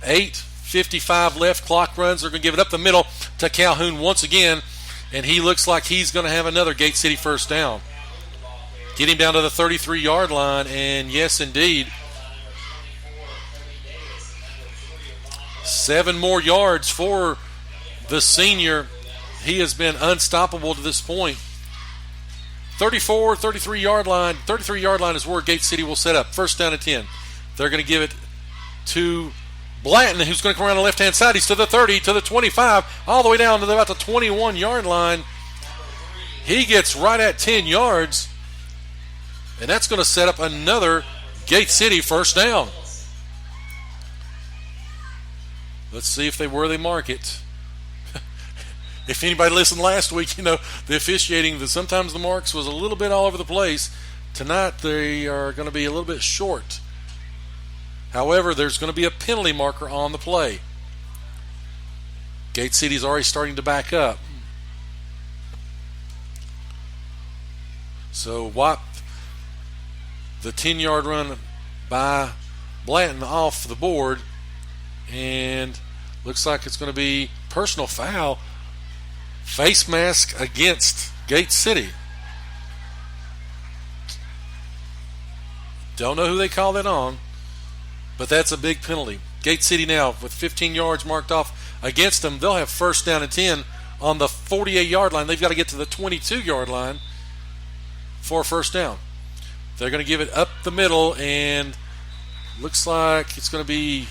8:55 left. Clock runs. They're going to give it up the middle to Calhoun once again, and he looks like he's going to have another Gate City first down. Get him down to the 33-yard line, and yes, indeed, 7 more yards for the senior. He has been unstoppable to this point. 33-yard line. 33-yard line is where Gate City will set up. First down at 10. They're going to give it to Blanton, who's going to come around the left-hand side. He's to the 30, to the 25, all the way down to about the 21-yard line. He gets right at 10 yards, and that's going to set up another Gate City first down. Let's see if where they mark it. If anybody listened last week, the officiating, sometimes the marks was a little bit all over the place. Tonight they are going to be a little bit short. However, there's going to be a penalty marker on the play. Gate City's already starting to back up. So Wythe, the 10-yard run by Blanton off the board, and looks like it's going to be personal foul. Face mask against Gate City. Don't know who they call that on, but that's a big penalty. Gate City now with 15 yards marked off against them. They'll have first down and 10 on the 48-yard line. They've got to get to the 22-yard line for a first down. They're going to give it up the middle, and looks like it's going to be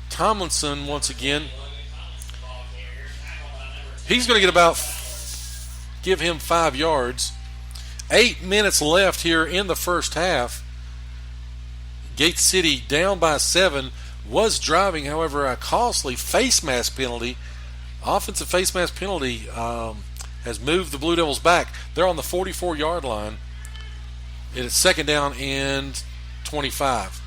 Tomlinson once again. He's going to give him 5 yards. 8 minutes left here in the first half. Gate City down by 7, was driving, however, a costly face mask penalty. Offensive face mask penalty has moved the Blue Devils back. They're on the 44-yard line. It's second down and 25.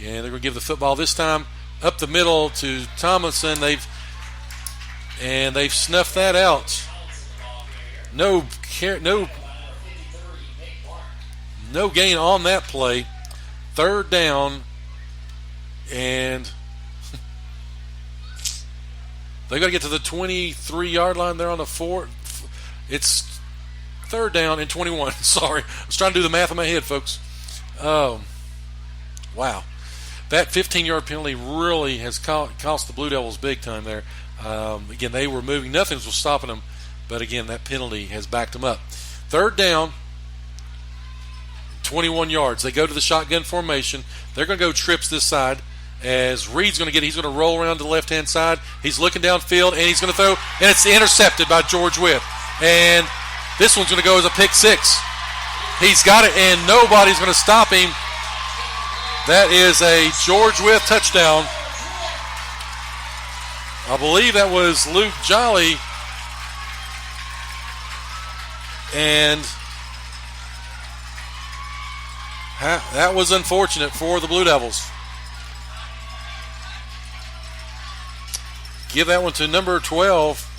And they're going to give the football this time up the middle to Tomlinson. They've snuffed that out. No gain on that play. Third down, and they got to get to the 23-yard line. They're on the 4. It's third down and 21. Sorry, I was trying to do the math in my head, folks. Wow. That 15-yard penalty really has cost the Blue Devils big time there. Again, they were moving. Nothing was stopping them. But, again, that penalty has backed them up. Third down, 21 yards. They go to the shotgun formation. They're going to go trips this side as Reed's going to he's going to roll around to the left-hand side. He's looking downfield, and he's going to throw, and it's intercepted by George Wythe. And this one's going to go as a pick 6. He's got it, and nobody's going to stop him. That is a George Wythe touchdown. I believe that was Luke Jolly. And that was unfortunate for the Blue Devils. Give that one to number 12,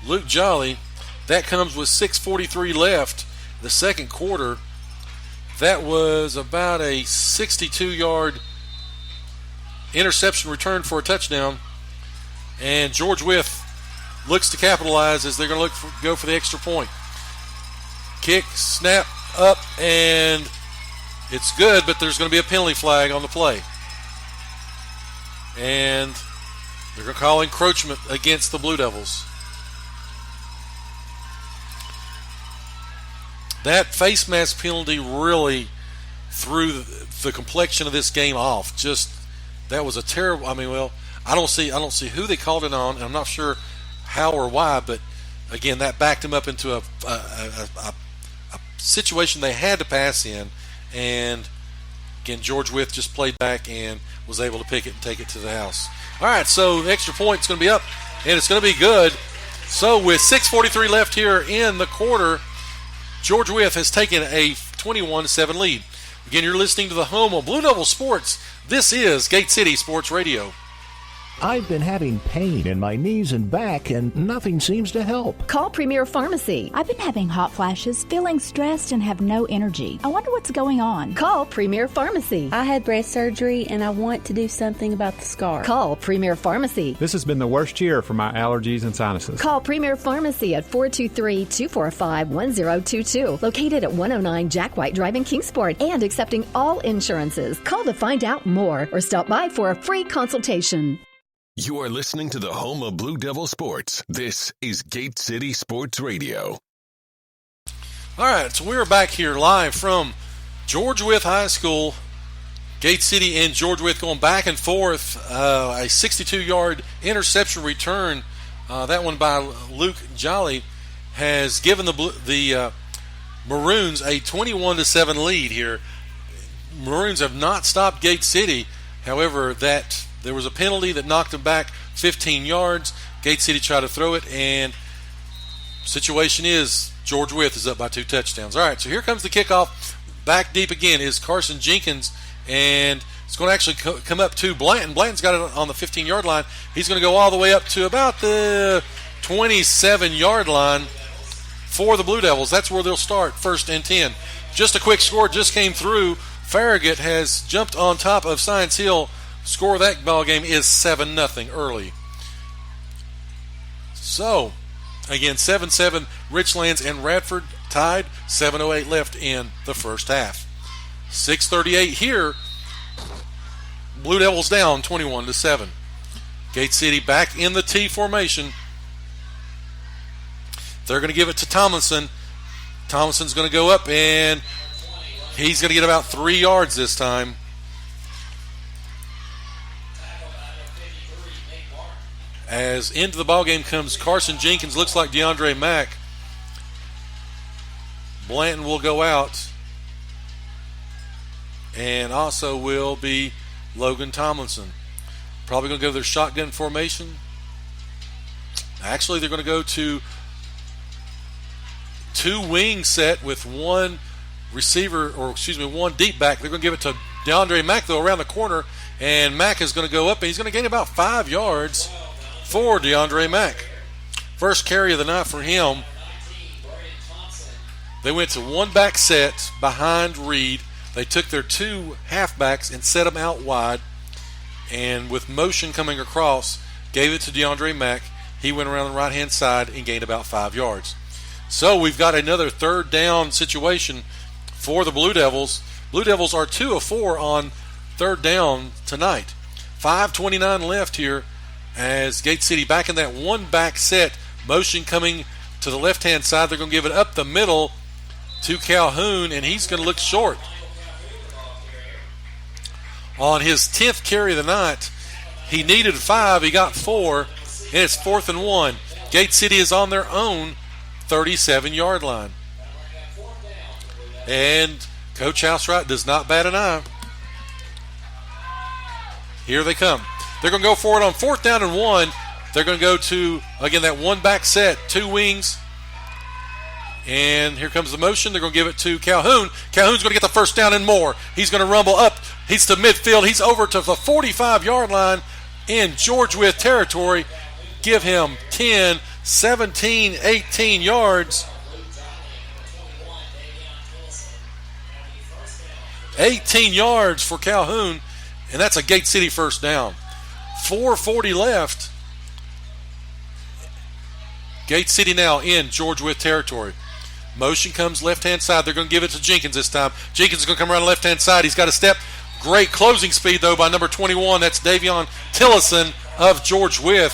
Luke Jolly. That comes with 6:43 left, the second quarter. That was about a 62-yard interception return for a touchdown. And George Wythe looks to capitalize as they're going to go for the extra point. Kick, snap, up, and it's good, but there's going to be a penalty flag on the play. And they're going to call encroachment against the Blue Devils. That face mask penalty really threw the complexion of this game off. That was a terrible. I don't see who they called it on, and I'm not sure how or why. But again, that backed them up into a situation they had to pass in, and again, George Wythe just played back and was able to pick it and take it to the house. All right, so the extra point's going to be up, and it's going to be good. So with 6:43 left here in the quarter, George Wythe has taken a 21-7 lead. Again, you're listening to the home of Blue Devil Sports. This is Gate City Sports Radio. I've been having pain in my knees and back, and nothing seems to help. Call Premier Pharmacy. I've been having hot flashes, feeling stressed, and have no energy. I wonder what's going on. Call Premier Pharmacy. I had breast surgery, and I want to do something about the scar. Call Premier Pharmacy. This has been the worst year for my allergies and sinuses. Call Premier Pharmacy at 423-245-1022. Located at 109 Jack White Drive in Kingsport and accepting all insurances. Call to find out more or stop by for a free consultation. You are listening to the home of Blue Devil Sports. This is Gate City Sports Radio. All right, so we're back here live from George Wythe High School. Gate City and George Wythe going back and forth. A 62-yard interception return, that one by Luke Jolly, has given the Maroons a 21-7 lead here. Maroons have not stopped Gate City. However, there was a penalty that knocked them back 15 yards. Gate City tried to throw it, and situation is George Wythe is up by 2 touchdowns. All right, so here comes the kickoff. Back deep again is Carson Jenkins, and it's going to actually come up to Blanton. Blanton's got it on the 15-yard line. He's going to go all the way up to about the 27-yard line for the Blue Devils. That's where they'll start, 1st and 10. Just a quick score just came through. Farragut has jumped on top of Science Hill. Score of that ball game is 7-0 early. So, again, 7-7, Richlands and Radford tied. 7:08 left in the first half. 6:38 here. Blue Devils down 21-7. Gate City back in the T formation. They're going to give it to Tomlinson. Tomlinson's going to go up, and he's going to get about 3 yards this time. As into the ballgame comes Carson Jenkins, looks like DeAndre Mack. Blanton will go out. And also will be Logan Tomlinson. Probably going to go to their shotgun formation. Actually, they're going to go to 2 wing set with 1 receiver, or one deep back. They're going to give it to DeAndre Mack, though, around the corner. And Mack is going to go up, and he's going to gain about 5 yards for DeAndre Mack. First carry of the night for him. They went to 1 back set behind Reed. They took their 2 halfbacks and set them out wide. And with motion coming across, gave it to DeAndre Mack. He went around the right-hand side and gained about 5 yards. So we've got another 3rd down situation for the Blue Devils. Blue Devils are 2 of 4 on 3rd down tonight. 5:29 left here as Gate City back in that 1 back set. Motion coming to the left-hand side. They're going to give it up the middle to Calhoun, and he's going to look short. On his 10th carry of the night, he needed 5. He got 4, and it's 4th and 1. Gate City is on their own 37-yard line. And Coach Housewright does not bat an eye. Here they come. They're going to go for it on 4th down and 1. They're going to go to, again, that 1 back set, 2 wings. And here comes the motion. They're going to give it to Calhoun. Calhoun's going to get the 1st down and more. He's going to rumble up. He's to midfield. He's over to the 45-yard line in George Wythe territory. Give him 10, 17, 18 yards. 18 yards for Calhoun, and that's a Gate City 1st down. 4:40 left. Gate City now in George Wythe territory. Motion comes left-hand side. They're going to give it to Jenkins this time. Jenkins is going to come around the left-hand side. He's got a step. Great closing speed, though, by number 21. That's Davion Tillison of George Wythe.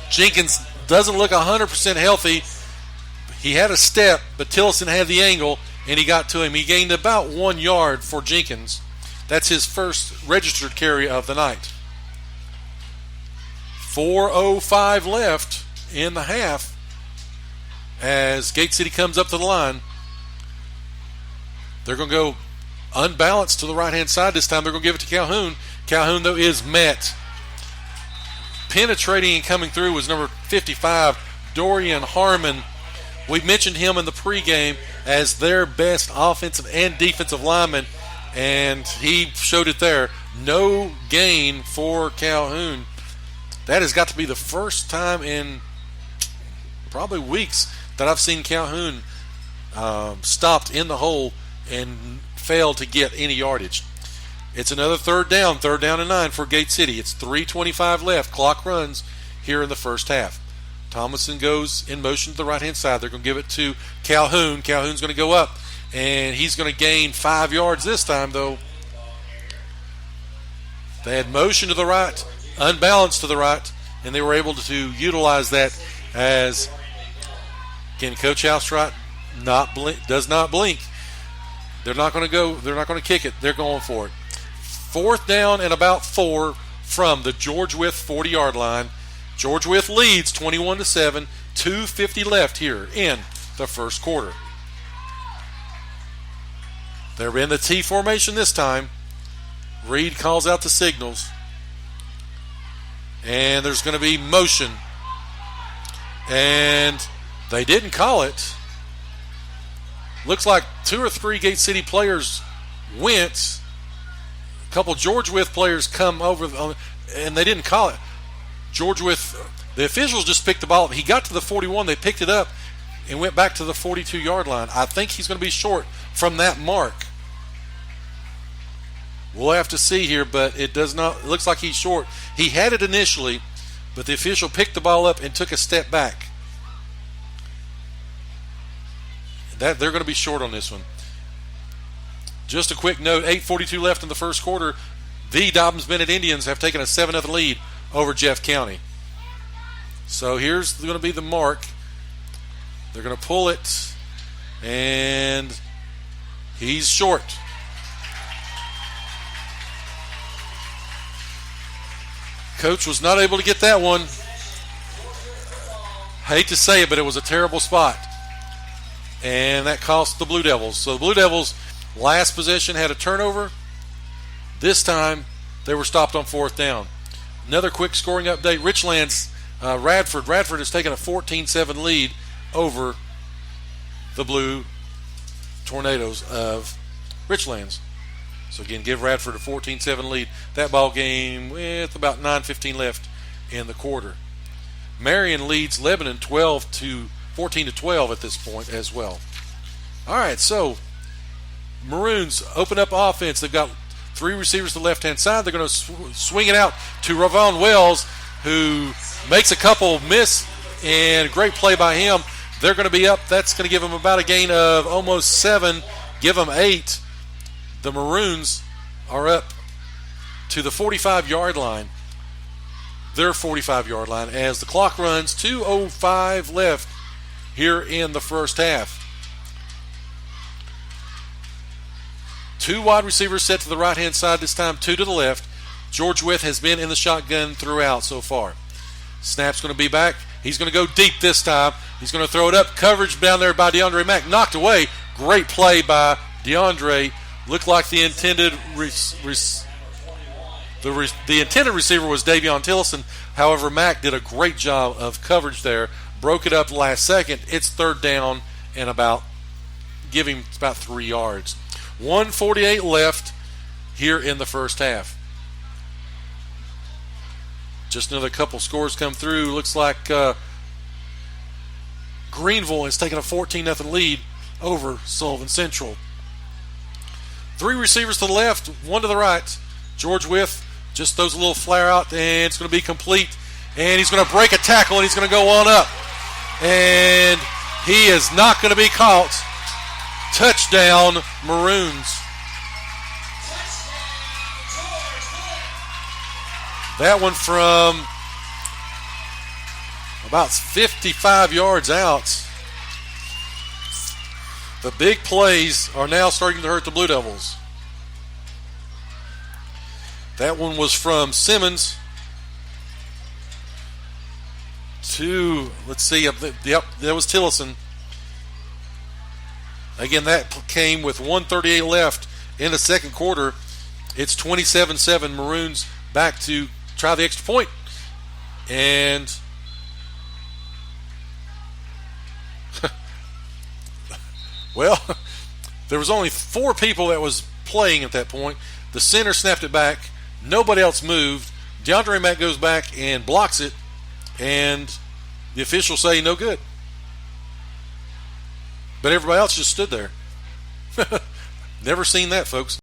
Jenkins doesn't look 100% healthy. He had a step, but Tillison had the angle, and he got to him. He gained about 1 yard for Jenkins. That's his first registered carry of the night. 4:05 left in the half as Gate City comes up to the line. They're going to go unbalanced to the right-hand side this time. They're going to give it to Calhoun. Calhoun, though, is met. Penetrating and coming through was number 55, Dorian Harmon. We mentioned him in the pregame as their best offensive and defensive lineman. and he showed it there. No gain for Calhoun. That has got to be the first time in probably weeks that I've seen Calhoun stopped in the hole and failed to get any yardage. It's another third down and 9 for Gate City. It's 3:25 left. Clock runs here in the first half. Thomason goes in motion to the right-hand side. They're going to give it to Calhoun. Calhoun's going to go up, and he's going to gain 5 yards this time, though. They had motion to the right, unbalanced to the right, and they were able to utilize that as, again, Coach Housewright does not blink. They're not going to go. They're not going to kick it. They're going for it. 4th down and about 4 from the George Wythe 40-yard line. George Wythe leads 21-7. 2:50 left here in the first quarter. They're in the T formation this time. Reed calls out the signals. And there's going to be motion. And they didn't call it. Looks like 2 or 3 Gate City players went. A couple George Wythe players come over, and they didn't call it. George Wythe, the officials just picked the ball up. He got to the 41. They picked it up and went back to the 42-yard line. I think he's going to be short from that mark. We'll have to see here, but it does not. It looks like he's short. He had it initially, but the official picked the ball up and took a step back. They're going to be short on this one. Just a quick note, 8:42 left in the first quarter. The Dobbins-Bennett Indians have taken a 7-0 lead over Jeff County. So here's going to be the mark. They're going to pull it, and he's short. Coach was not able to get that one. Hate to say it, but it was a terrible spot. And that cost the Blue Devils. So the Blue Devils, last possession, had a turnover. This time, they were stopped on 4th down. Another quick scoring update. Richlands, Radford. Radford has taken a 14-7 lead over the Blue Tornadoes of Richlands. So again, give Radford a 14-7 lead. That ball game with about 9:15 left in the quarter. Marion leads Lebanon 14-12 at this point as well. All right, so Maroons open up offense. They've got 3 receivers to the left-hand side. They're going to swing it out to Ravon Wells, who makes a couple miss, and great play by him. They're going to be up. That's going to give them about a gain of almost 7, give them 8. The Maroons are up to the 45-yard line, their 45-yard line, as the clock runs. 2:05 left here in the first half. 2 wide receivers set to the right-hand side this time, 2 to the left. George Wythe has been in the shotgun throughout so far. Snap's going to be back. He's going to go deep this time. He's going to throw it up. Coverage down there by DeAndre Mack. Knocked away. Great play by DeAndre. Looked like the intended the intended receiver was Davion Tillison. However, Mack did a great job of coverage there. Broke it up last second. It's 3rd down and give him about 3 yards. 1:48 left here in the first half. Just another couple scores come through. Looks like Greenville has taken a 14-0 lead over Sullivan Central. 3 receivers to the left, 1 to the right. George Wythe just throws a little flare out, and it's going to be complete. And he's going to break a tackle, and he's going to go on up. And he is not going to be caught. Touchdown, Maroons. That one from about 55 yards out. The big plays are now starting to hurt the Blue Devils. That one was from Simmons to, let's see, yep, that was Tillison. Again, that came with 1:38 left in the second quarter. It's 27-7. Maroons back to try the extra point. And well, there was only 4 people that was playing at that point. The center snapped it back. Nobody else moved. DeAndre Mack goes back and blocks it, and the officials say no good. But everybody else just stood there. Never seen that, folks.